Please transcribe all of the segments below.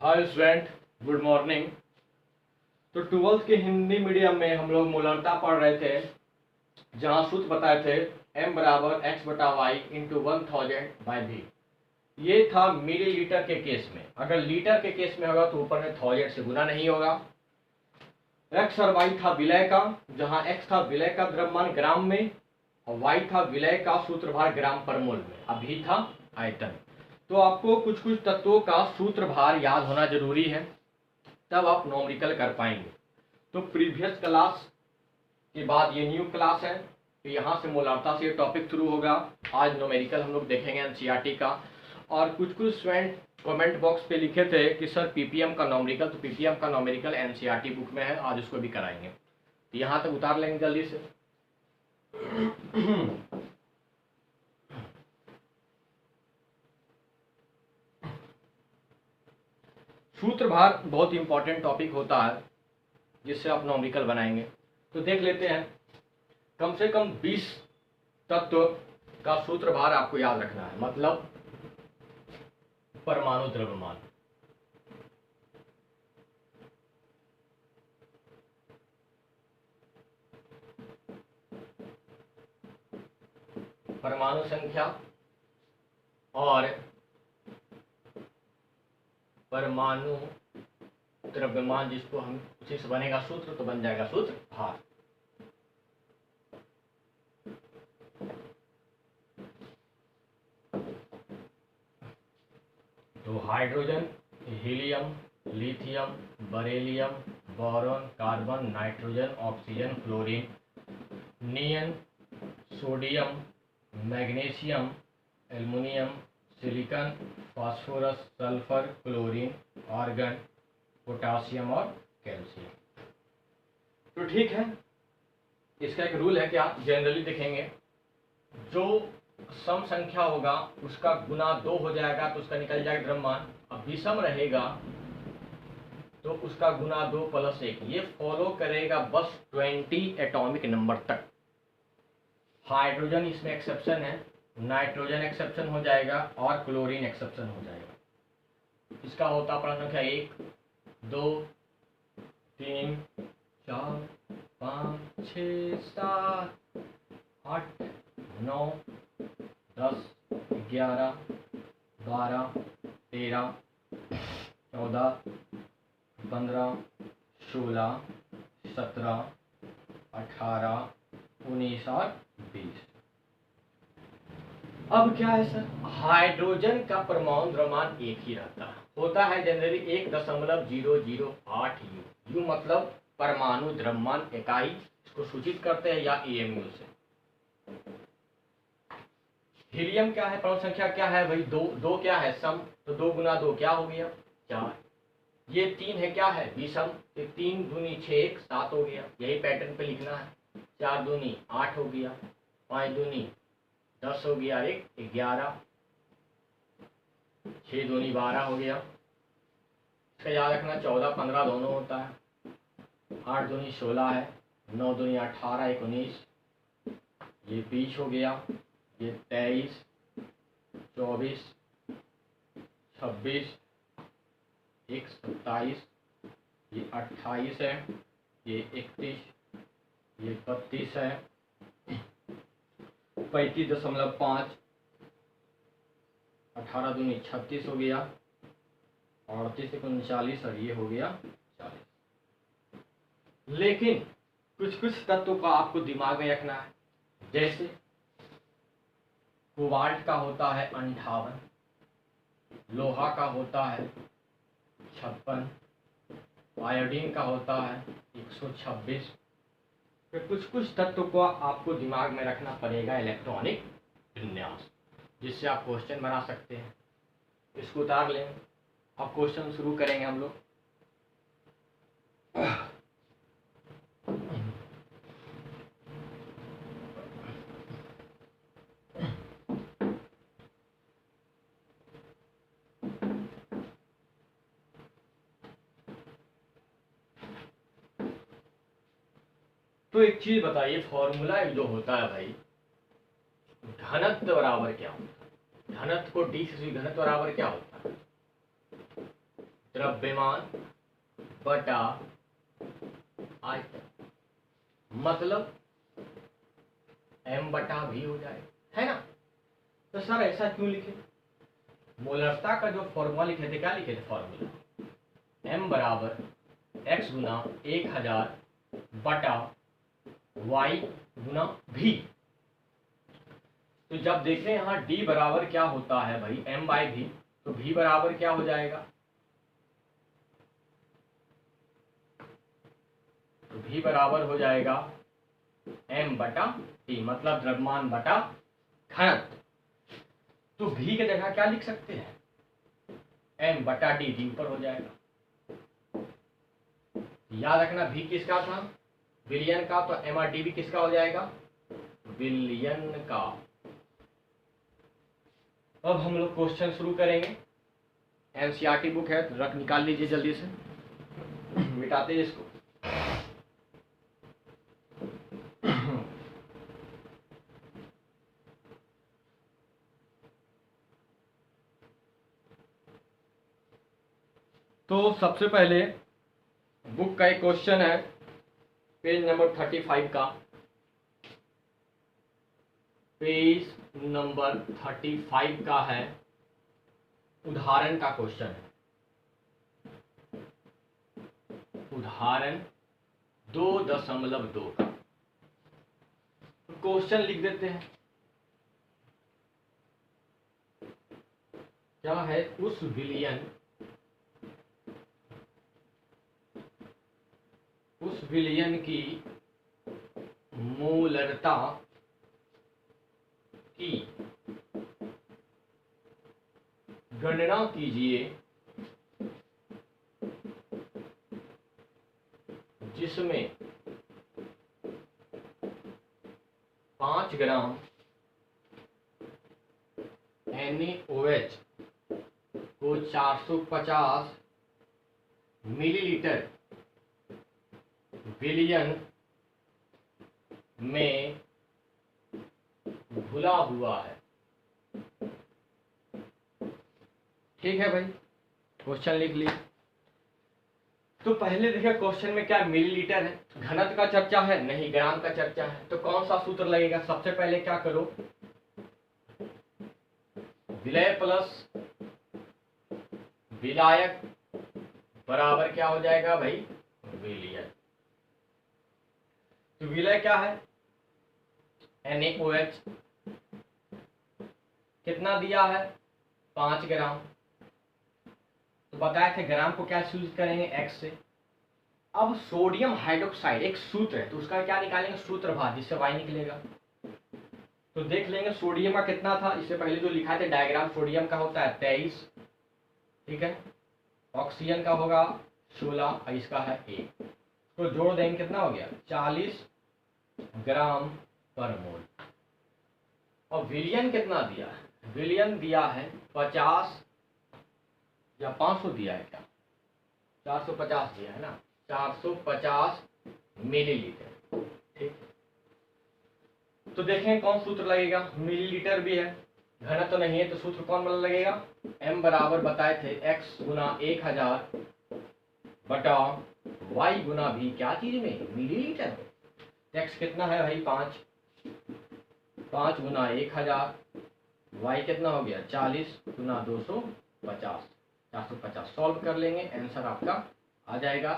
Hi student, good morning. तो twelfth के Hindi medium में हम लोग मूलरता पढ़ रहे थे, जहाँ सूत्र बताए थे m बराबर एक्स बटा वाई इंटू 1000/v। ये था मिलीलीटर के केस में। अगर लीटर के केस में होगा तो ऊपर में 1000 से गुना नहीं होगा। एक्स और वाई था विलय का, जहाँ एक्स था विलय का द्रव्यमान ग्राम में और वाई था विलय का सूत्रभार ग्राम पर मोल में, अभी था आयतन। तो आपको कुछ कुछ तत्वों का सूत्रभार याद होना जरूरी है, तब आप नॉमरिकल कर पाएंगे। तो प्रीवियस क्लास के बाद ये न्यू क्लास है, तो यहाँ से मोलारता से ये टॉपिक शुरू होगा। आज नॉमेरिकल हम लोग देखेंगे एनसीईआरटी का। और कुछ कुछ स्टूडेंट कमेंट बॉक्स पे लिखे थे कि सर पीपीएम का नॉमरिकल, तो पीपीएम का नॉमरिकल एनसीईआरटी बुक में है, आज उसको भी कराएंगे। तो यहाँ तक उतार लेंगे जल्दी से। सूत्रभार बहुत इंपॉर्टेंट टॉपिक होता है, जिससे आप नॉमरिकल बनाएंगे। तो देख लेते हैं, कम से कम 20 तत्व का सूत्रभार आपको याद रखना है। मतलब परमाणु द्रव्यमान, परमाणु संख्या और परमाणु द्रव्यमान, जिसको हम उसी से बनेगा सूत्र, तो बन जाएगा सूत्रभार। तो hydrogen, helium, lithium, beryllium, boron, carbon, nitrogen, oxygen, fluorine, neon, sodium, magnesium, aluminium, silicon, phosphorus, sulphur, chlorine, argon, potassium और कैल्शियम। तो ठीक है, इसका एक रूल है कि आप जनरली देखेंगे, जो सम संख्या होगा उसका गुना 2 हो जाएगा तो उसका निकल जाएगा द्रव्यमान। अब विषम रहेगा तो उसका गुना 2 + 1। ये फॉलो करेगा बस 20 एटॉमिक नंबर तक। हाइड्रोजन इसमें एक्सेप्शन है, नाइट्रोजन एक्सेप्शन हो जाएगा और क्लोरीन एक्सेप्शन हो जाएगा। इसका होता पड़ा संख्या 1, 2, 3, 4, 5, 6, 7, 8, 9, 10, 11, 12, 13, 14, 15, 16, 17, 18, 19 और 20। अब क्या है सर, हाइड्रोजन का परमाणु द्रव्यमान एक ही रहता है, होता है जनरली 1.008 यू। यू मतलब परमाणु द्रव्यमान इकाई, इसको सूचित करते हैं, या एमयू से। हीलियम क्या है, परमाणु संख्या क्या है भाई, 2। 2 क्या है, सम, तो 2 × 2 क्या हो गया, 4। ये 3 है, क्या है, विषम, तो 3 दूनी 6, 7 हो गया। यही पैटर्न पे लिखना है। 4 दूनी 8 हो गया, 5 दूनी 10 हो गया, 1 11, 6 दूनी 12 हो गया। इसका याद रखना, 14 15 दोनों होता है। 8 दूनी 16 है, 9 दूनी 18, 19, ये 20 हो गया, ये 23, 24, 26, 27, ये 28 है, ये 31, ये 32 है, 35.5, 18 दूनी 36 हो गया, 38 से 39 और ये हो गया 40। लेकिन कुछ कुछ तत्वों का आपको दिमाग में रखना है, जैसे कोबाल्ट का होता है 58, लोहा का होता है 56, आयोडीन का होता है 126। फिर कुछ कुछ तत्वों को आपको दिमाग में रखना पड़ेगा, इलेक्ट्रॉनिक विन्यास, जिससे आप क्वेश्चन बना सकते हैं। इसको उतार लें, अब क्वेश्चन शुरू करेंगे हम लोग। तो एक चीज बताइए, फॉर्मूला जो होता है भाई, घनत्व बराबर क्या होता है? घनत्व को डी से घनत्व बराबर क्या होता है? द्रव्यमान बटा आयतन, मतलब m बटा v हो जाए, है ना। तो सर ऐसा क्यों लिखे? मोलरता का जो फॉर्मूला लिखे थे, क्या लिखे थे फॉर्मूला? m बराबर x गुना 1000 बटा y गुना v। तो जब देखें यहाँ d बराबर क्या होता है भाई, m बाई v, तो v बराबर क्या हो जाएगा? तो v बराबर हो जाएगा m बटा t, मतलब द्रव्यमान बटा घनत्व। तो v की जगह क्या लिख सकते हैं? m बटा d, d ऊपर हो जाएगा। याद रखना v किसका था? विलियन का। तो m और d भी किसका हो जाएगा? विलियन का। अब हम लोग क्वेश्चन शुरू करेंगे। एनसीईआरटी बुक है, रख निकाल लीजिए जल्दी से, मिटाते हैं इसको। तो सबसे पहले बुक का एक क्वेश्चन है, पेज नंबर 35 का, पेज नंबर 35 का है, उदाहरण का क्वेश्चन है। उदाहरण 2.2 का क्वेश्चन लिख देते हैं। क्या है? उस विलयन की मोलरता की गणना कीजिए जिसमें 5 ग्राम NaOH को 450 मिलीलीटर विलयन में घुला हुआ है। ठीक है भाई, क्वेश्चन लिख ली। तो पहले देखिए क्वेश्चन में क्या मिलीलीटर है, घनत्व का चर्चा है नहीं, ग्राम का चर्चा है। तो कौन सा सूत्र लगेगा? सबसे पहले क्या करो, विलय प्लस विलायक बराबर क्या हो जाएगा भाई? विलयन। तो विलय क्या है? NaOH कितना दिया है? 5 ग्राम। तो बताया थे ग्राम को क्या यूज करेंगे? x से। अब सोडियम हाइड्रोक्साइड एक सूत्र है, तो उसका क्या निकालेंगे? सूत्र भाग, जिससे y निकलेगा। तो देख लेंगे सोडियम का कितना था, इससे पहले जो लिखा थे डायग्राम, सोडियम का होता है 23, ठीक है। ऑक्सीजन का होगा 16 और इसका है 1। तो जोड़ देंगे, कितना हो गया? 40 ग्राम पर मोल। और विलियन कितना दिया है? विलियन दिया है 50 या 500 दिया है क्या? 450 दिया है ना, 450 मिलीलीटर। ठीक, तो देखें कौन सूत्र लगेगा? मिलीलीटर भी है, घनत्व तो नहीं है, तो सूत्र कौन वाला लगेगा? m बराबर बताए थे x गुना 1000 बटा y गुना भी, क्या चीज में? मिलीलीटर। x कितना है भाई? 5 गुना 1000, y कितना हो गया? 40 गुना 250, 450। सॉल्व कर लेंगे, आंसर आपका आ जाएगा।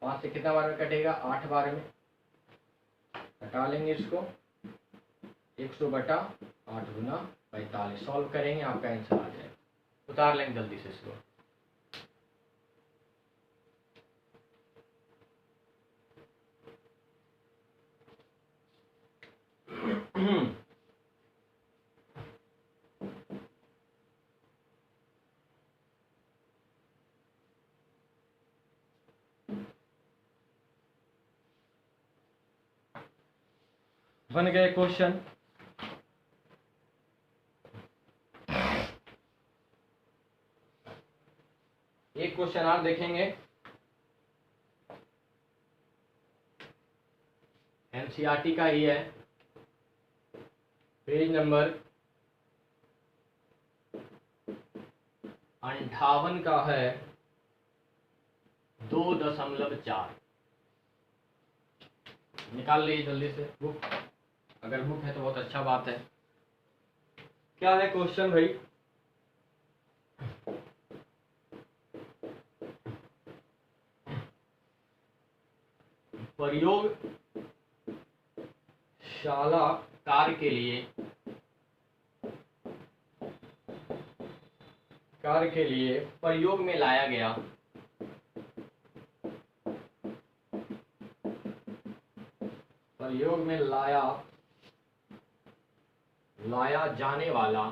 5 से कितना बार में कटेगा? 8 बार में। हटा लेंगे इसको, 100 बटा 8 गुना 45। सॉल्व करेंगे, आपका आंसर आ जाएगा। उतार लेंगे जल्दी से इसको। बन गए क्वेश्चन। एक क्वेश्चन आप देखेंगे, एनसीईआरटी का ही है, पेज नंबर 58 का है, 2.4। निकाल लीजिए जल्दी से बुक, अगर बुक है तो बहुत अच्छा बात है। क्या है क्वेश्चन भाई? प्रयोगशाला कार्य के लिए प्रयोग में लाया गया जाने वाला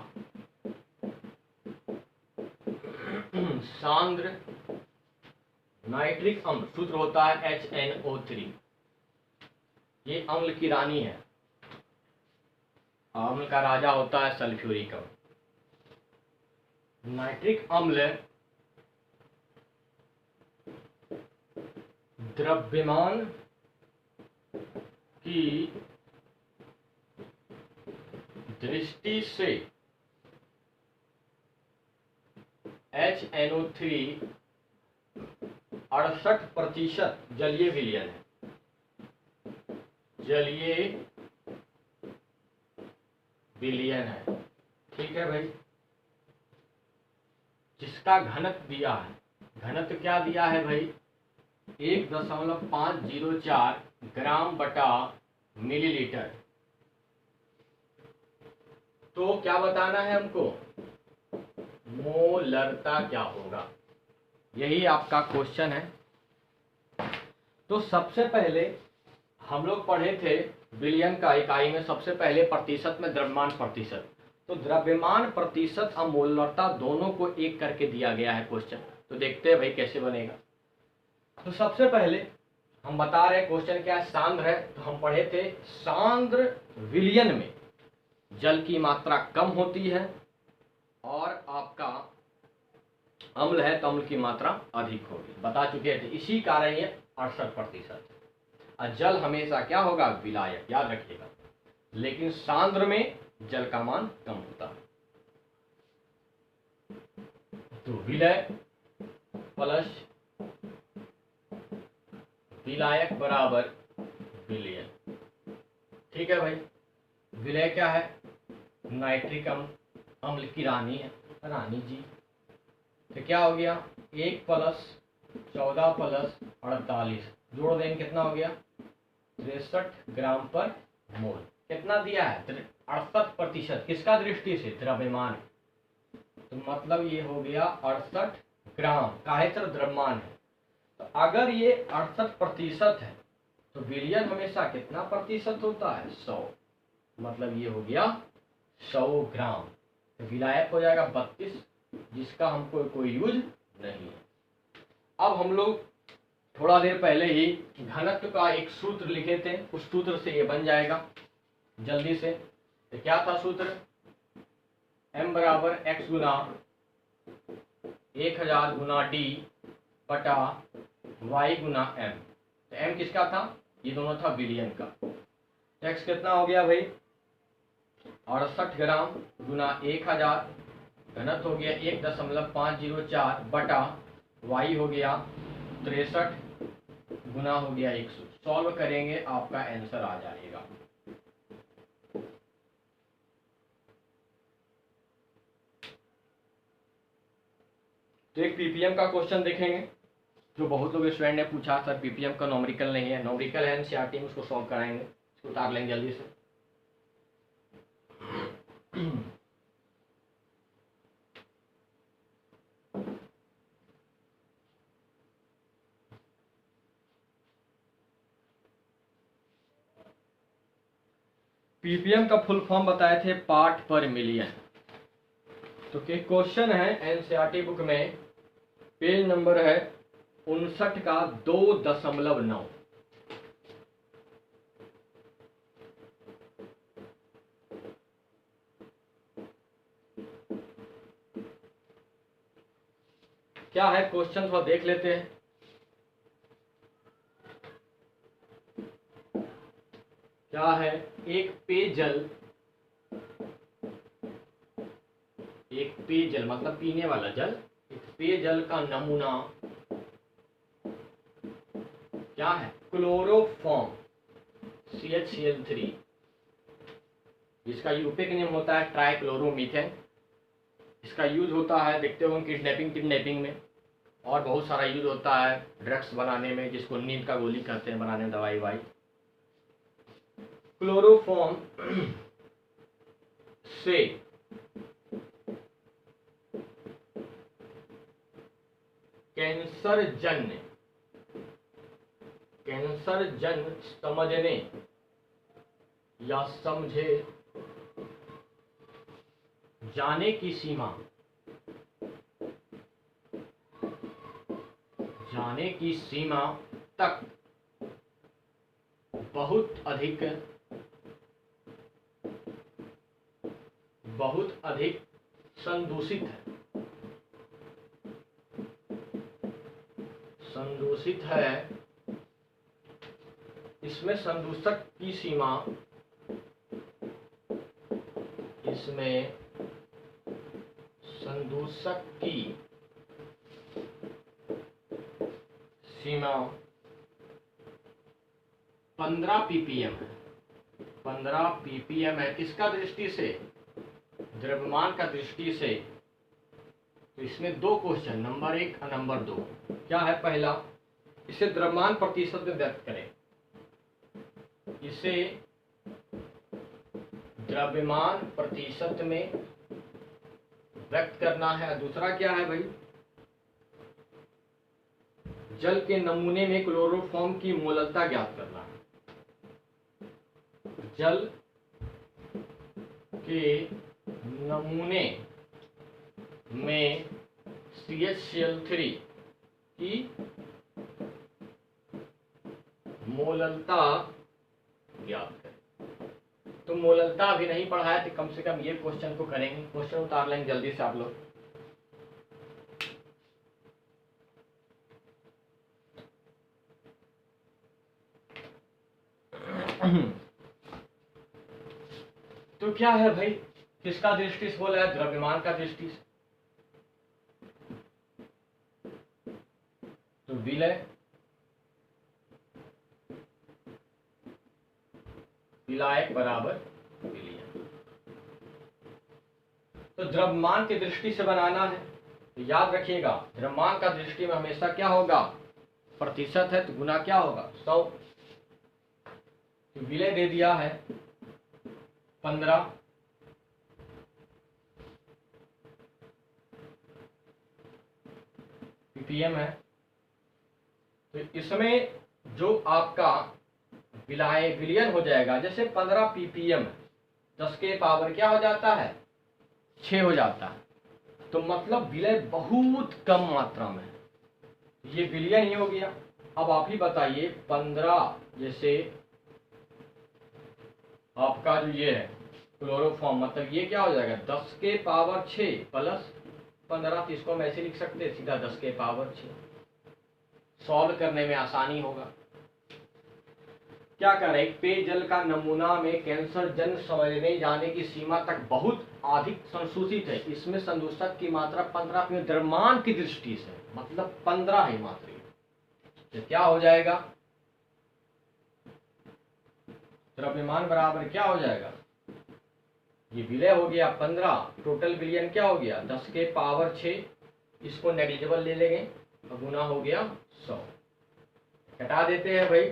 सांद्र नाइट्रिक अम्ल, सूत्र होता है HNO3। ये अम्ल की रानी है, अम्ल का राजा होता है सल्फ्यूरिक अम्ल। नाइट्रिक अम्ल द्रव्यमान की दृष्टि से HNO3 68% जलीय विलयन है। ठीक है भाई। जिसका घनत्व दिया है, घनत्व क्या दिया है भाई? 1.504 ग्राम बटा मिलीलीटर। तो क्या बताना है हमको? मोलरता क्या होगा, यही आपका क्वेश्चन है। तो सबसे पहले हम लोग पढ़े थे विलयन का इकाई में, सबसे पहले प्रतिशत में द्रव्यमान प्रतिशत। तो द्रव्यमान प्रतिशत और मोलरता दोनों को एक करके दिया गया है क्वेश्चन। तो देखते हैं भाई कैसे बनेगा। तो सबसे पहले हम बता रहे क्वेश्चन क्या है, सांद्र है। तो हम पढ़े थे सांद्र विलयन में जल की मात्रा कम होती है और आपका अम्ल है तो अम्ल की मात्रा अधिक होगी, बता चुके थे। इसी कारण ये 68%। और जल हमेशा क्या होगा? विलायक, याद रखिएगा। लेकिन सांद्र में जल का मान कम होता है। तो विलय प्लस विलायक बराबर विलयन। ठीक है भाई। विलय क्या है? नाइट्रिक अम्ल की रानी है, रानी जी। तो क्या हो गया? 1 + 14 + 48 जोड़ देंगे, कितना हो गया? 63 ग्राम पर मोल। कितना दिया है? 68%। किसका दृष्टि से? द्रव्यमान। तो मतलब ये हो गया 68 ग्राम, काहे तर द्रव्यमान है। तो अगर ये 68% है तो विलयन हमेशा कितना प्रतिशत होता है? 100। मतलब ये हो गया 100 ग्राम। तो विलायक हो जाएगा 32, जिसका हमको कोई यूज नहीं है। अब हम लोग थोड़ा देर पहले ही घनत्व का एक सूत्र लिखे थे, उस सूत्र से ये बन जाएगा जल्दी से। तो क्या था सूत्र? m बराबर x गुना 1000 गुना d बटा y गुना m। तो m किसका था? ये दोनों था विलयन का। तो x कितना हो गया भाई? 68 ग्राम गुना 1000, घनत्व हो गया 1.504 बटा y हो गया 63 गुना हो गया 100। सॉल्व करेंगे आपका आंसर आ जाएगा। तो एक पीपीएम का क्वेश्चन देखेंगे, जो बहुत लोग स्टूडेंट ने पूछा सर पीपीएम का नॉमरिकल नहीं है। नॉमरिकल है एनसीईआरटी में, उसको सॉल्व कराएंगे, उसको उतार लेंगे जल्दी से। पीपीएम का फुल फॉर्म बताए थे पार्ट पर मिलियन। तो के क्वेश्चन है एनसीईआरटी बुक में, पेज नंबर है 59 का 2.9। क्या है क्वेश्चन, थोड़ा देख लेते हैं। क्या है? एक पेयजल मतलब पीने वाला जल, एक पेयजल का नमूना क्या है? क्लोरोफॉर्म CH3, जिसका यूपी का नेम होता है ट्राइक्लोरोमीथेन। इसका यूज होता है, देखते हो, किडनैपिंग में, और बहुत सारा यूज होता है ड्रग्स बनाने में, जिसको नींद का गोली कहते हैं, बनाने में दवाई वाई। क्लोरोफॉर्म से कैंसर जन्य समझने या समझे जाने की सीमा तक बहुत अधिक संदूषित है। इसमें संदूषक की सीमा 15 ppm है। 15 ppm है। किसका दृष्टि से? द्रव्यमान का दृष्टि से। तो इसमें दो क्वेश्चन, नंबर 1 और नंबर 2। क्या है? पहला, इसे द्रव्यमान प्रतिशत में व्यक्त करें। इसे द्रव्यमान प्रतिशत में व्यक्त करना है। दूसरा क्या है भाई? जल के नमूने में क्लोरोफॉर्म की मोललता ज्ञात करना है। जल के नमूने में CH3 की मोललता ज्ञात करें। तो मोललता भी नहीं पढ़ा है तो कम से कम ये क्वेश्चन को करेंगे। क्वेश्चन उतार लेंगे जल्दी से आप लोग। तो क्या है भाई? किसका दृष्टि से बोला है? द्रव्यमान का दृष्टि से। तो विलायक बराबर विलयन। तो द्रव्यमान की दृष्टि से बनाना है तो याद रखिएगा, द्रव्यमान का दृष्टि में हमेशा क्या होगा? प्रतिशत है तो गुना क्या होगा? 100। तो विलय दे दिया है 15 ppm है। तो इसमें जो आपका विलयन हो जाएगा, जैसे 15 ppm 10 के पावर क्या हो जाता है? 6 हो जाता है। तो मतलब विलय बहुत कम मात्रा में है, ये विलयन ही हो गया। अब आप ही बताइए, 15 जैसे आपका जो ये है क्लोरोफॉर्म, मतलब ये क्या हो जाएगा? 10 के पावर 6 प्लस 15। तो इसको हम ऐसे लिख सकते हैं सीधा 10 के पावर 6। सॉल्व करने में आसानी होगा। क्या करें? पेयजल का नमूना में कैंसर जन्य समझने जाने की सीमा तक बहुत अधिक संसूचित है। इसमें संदूषक की मात्रा 15 ppm द्रव्यमान की दृष्टि से, मतलब 15 है मात्रा। तो क्या हो जाएगा? द्रव्यमान बराबर क्या हो जाएगा? ये विलय हो गया 15, टोटल विलयन क्या हो गया? 10 के पावर 6। इसको नेग्लिजिबल ले लेंगे और गुना हो गया 100। घटा देते हैं भाई,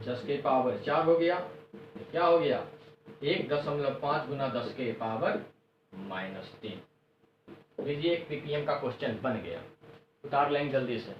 10 के पावर 4 हो गया। क्या हो गया? 1.5 गुना 10 के पावर -3। लीजिए, एक ppm का क्वेश्चन बन गया। उतार लेंगे जल्दी से।